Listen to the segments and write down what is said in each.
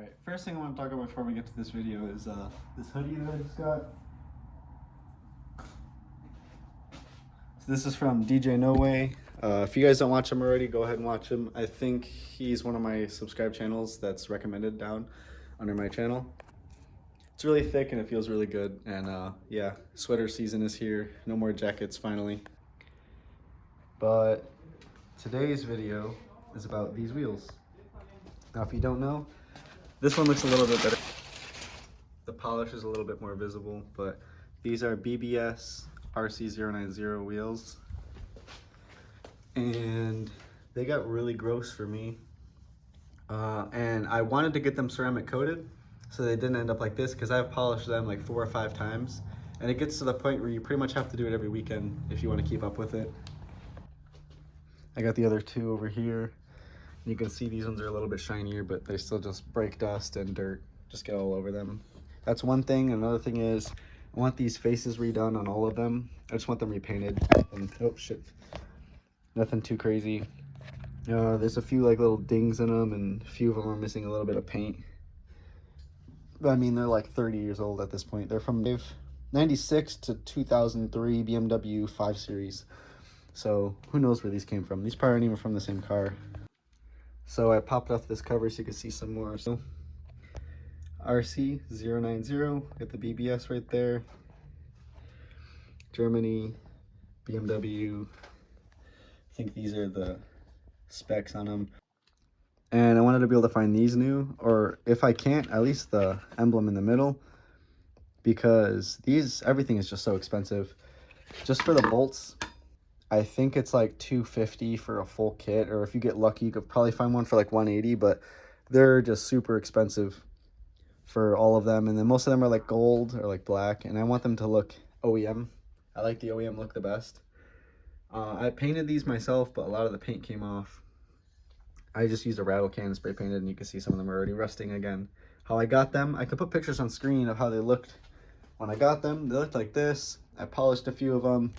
Alright, first thing I want to talk about before we get to this video is this hoodie that I just got. So this is from DJ No Way. If you guys don't watch him already, go ahead and watch him. I think he's one of my subscribed channels that's recommended down under my channel. It's really thick and it feels really good. And yeah, sweater season is here. No more jackets finally. But today's video is about these wheels. Now, if you don't know, this one looks a little bit better. The polish is a little bit more visible, but these are BBS RC090 wheels. And they got really gross for me. And I wanted to get them ceramic coated so they didn't end up like this, because I've polished them like 4 or 5 times. And it gets to the point where you pretty much have to do it every weekend if you want to keep up with it. I got the other two over here. You can see these ones are a little bit shinier, but they still just break dust and dirt, just get all over them. That's one thing. Another thing is I want these faces redone on all of them. I just want them repainted. And, oh shit, nothing too crazy. There's a few like little dings in them, and a few of them are missing a little bit of paint. But I mean, they're like 30 years old at this point. They're from 96 to 2003 BMW 5 Series. So who knows where these came from. These probably aren't even from the same car. So I popped off this cover so you can see some more. So RC090, got the BBS right there. Germany, BMW. I think these are the specs on them. And I wanted to be able to find these new, or if I can't, at least the emblem in the middle, because everything is just so expensive. Just for the bolts, I think it's like $250 for a full kit, or if you get lucky, you could probably find one for like $180, but they're just super expensive for all of them. And then most of them are like gold or like black, and I want them to look OEM. I like the OEM look the best. I painted these myself, but a lot of the paint came off. I just used a rattle can and spray painted, and you can see some of them are already rusting again. How I got them, I could put pictures on screen of how they looked when I got them. They looked like this. I polished a few of them.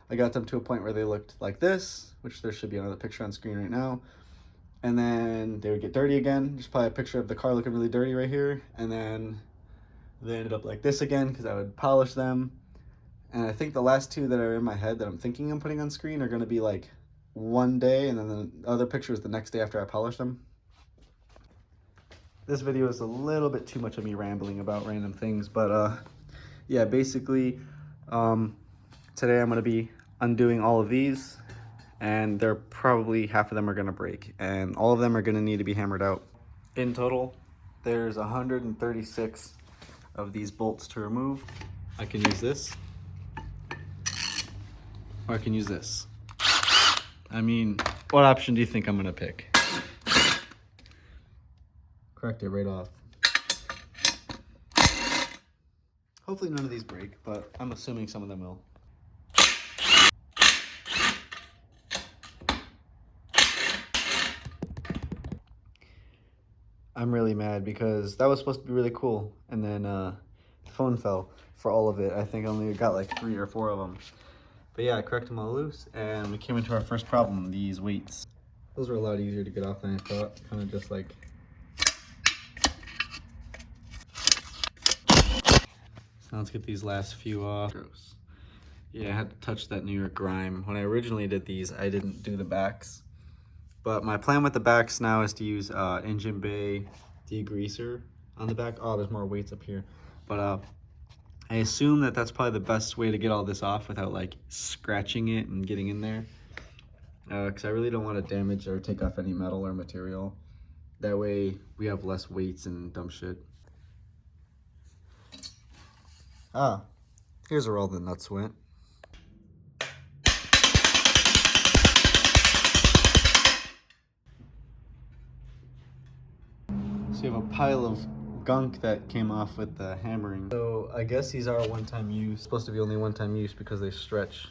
I got them to a point where they looked like this, which there should be another picture on screen right now. And then they would get dirty again. There's probably a picture of the car looking really dirty right here. And then they ended up like this again because I would polish them. And I think the last two that are in my head that I'm thinking I'm putting on screen are going to be like one day, and then the other picture is the next day after I polish them. This video is a little bit too much of me rambling about random things, but yeah, basically today I'm going to be undoing all of these, and they're probably half of them are going to break, and all of them are going to need to be hammered out. In total, there's 136 of these bolts to remove. I can use this, or I can use this. I mean, what option do you think I'm going to pick? Cracked it right off. Hopefully none of these break, but I'm assuming some of them will. I'm really mad because that was supposed to be really cool, and then the phone fell for all of it. I think I only got like 3 or 4 of them. But yeah, I cracked them all loose, and we came into our first problem, these weights. Those were a lot easier to get off than I thought, kind of just like... So let's get these last few off. Gross. Yeah, I had to touch that New York grime. When I originally did these, I didn't do the backs. But my plan with the backs now is to use engine bay degreaser on the back. Oh, there's more weights up here. But I assume that that's probably the best way to get all this off without like scratching it and getting in there. Because I really don't want to damage or take off any metal or material. That way we have less weights and dumb shit. Ah, here's where all the nuts went. So you have a pile of gunk that came off with the hammering. So I guess these are one-time use. Supposed to be only one-time use because they stretch.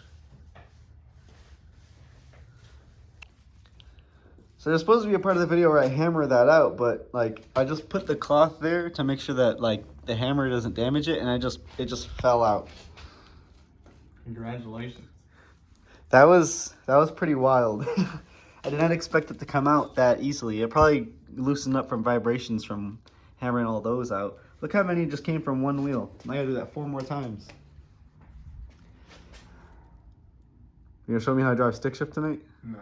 So there's supposed to be a part of the video where I hammer that out, but like I just put the cloth there to make sure that like the hammer doesn't damage it, and it just fell out. Congratulations. That was pretty wild. I did not expect it to come out that easily. It probably loosened up from vibrations from hammering all those out. Look how many just came from one wheel. I gotta do that 4 more times. You gonna show me how to drive stick shift tonight? No.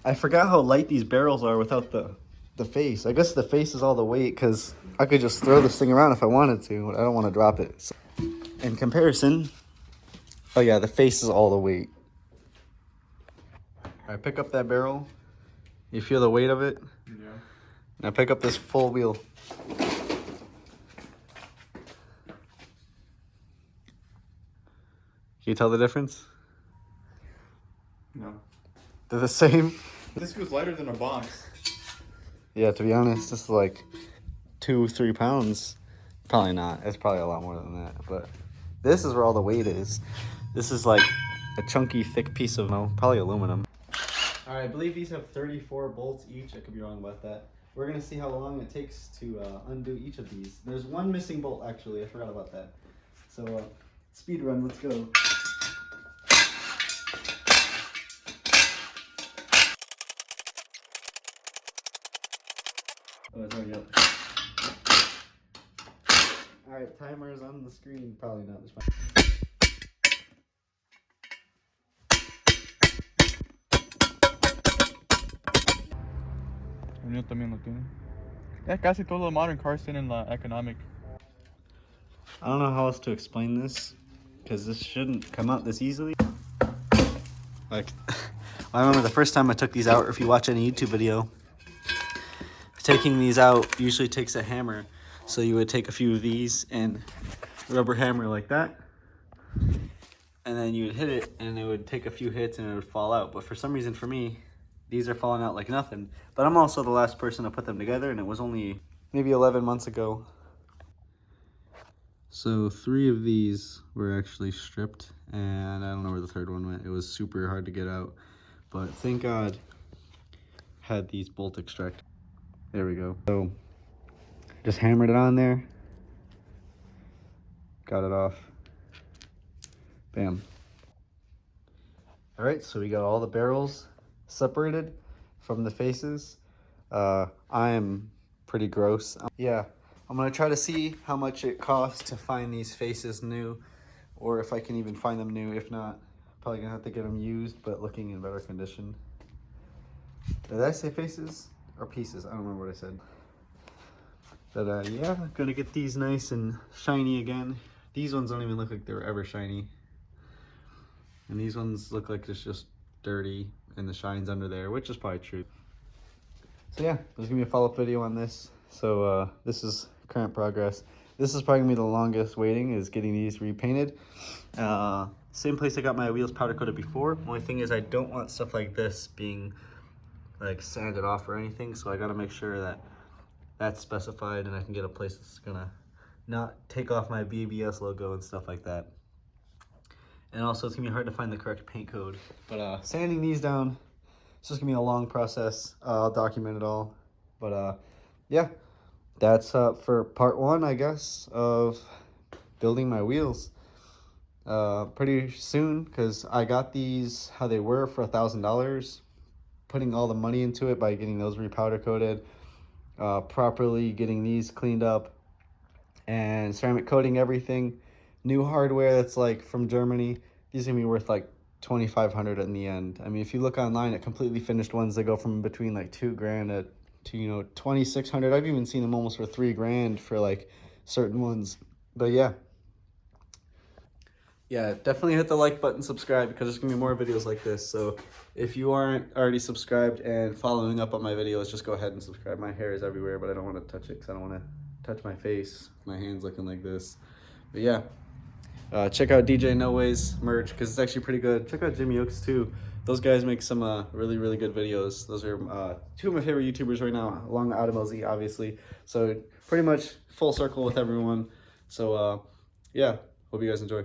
I forgot how light these barrels are without the face. I guess the face is all the weight because I could just throw this thing around if I wanted to, but I don't want to drop it. So, in comparison, oh yeah, the face is all the weight. All right, pick up that barrel. You feel the weight of it? Yeah. Now pick up this full wheel. Can you tell the difference? No. They're the same. This feels lighter than a box. Yeah, to be honest, this is like 2-3 pounds. Probably not. It's probably a lot more than that. But this is where all the weight is. This is like a chunky, thick piece of, probably aluminum. All right, I believe these have 34 bolts each. I could be wrong about that. We're gonna see how long it takes to undo each of these. There's one missing bolt, actually. I forgot about that. So speed run, let's go. Oh, it's already up. Alright, timer is on the screen. Probably not. It's fine. El mío también lo tiene. Yeah, casi todos los modern cars tienen la economic. I don't know how else to explain this, because this shouldn't come out this easily. Like, I remember the first time I took these out, or if you watch any YouTube video, taking these out usually takes a hammer. So you would take a few of these and rubber hammer like that. And then you would hit it and it would take a few hits and it would fall out. But for some reason for me, these are falling out like nothing. But I'm also the last person to put them together, and it was only maybe 11 months ago. So 3 of these were actually stripped, and I don't know where the third one went. It was super hard to get out. But thank God had these bolt extractors. There we go. So just hammered it on there. Got it off. Bam. All right, so we got all the barrels separated from the faces. I am pretty gross. Yeah, I'm gonna try to see how much it costs to find these faces new, or if I can even find them new. If not, probably gonna have to get them used, but looking in better condition. Did I say faces or pieces? I don't remember what I said. But yeah, gonna get these nice and shiny again. These ones don't even look like they were ever shiny. And these ones look like it's just dirty and the shine's under there, which is probably true. So yeah, there's gonna be a follow-up video on this. So this is current progress. This is probably gonna be the longest waiting, is getting these repainted. Same place I got my wheels powder coated before. Only thing is I don't want stuff like this being like sanded off or anything, so I gotta make sure that that's specified and I can get a place that's gonna not take off my BBS logo and stuff like that. And also it's gonna be hard to find the correct paint code. But sanding these down, it's just gonna be a long process. I'll document it all. But yeah, that's for part 1, I guess, of building my wheels. Pretty soon, because I got these how they were for $1,000. Putting all the money into it by getting those repowder coated, properly getting these cleaned up, and ceramic coating everything. New hardware that's like from Germany. These are gonna be worth like $2,500 in the end. I mean, if you look online at completely finished ones, they go from between like $2,000 to, you know, $2,600. I've even seen them almost for $3,000 for like certain ones. But yeah, definitely hit the like button, subscribe, because there's gonna be more videos like this. So if you aren't already subscribed and following up on my videos, just go ahead and subscribe. My hair is everywhere, but I don't want to touch it because I don't want to touch my face. My hand's looking like this. But yeah, check out DJ No Way's merch because it's actually pretty good. Check out Jimmy Oaks too. Those guys make some really, really good videos. Those are 2 of my favorite YouTubers right now, along with Adam LZ, obviously. So pretty much full circle with everyone. So yeah, hope you guys enjoy.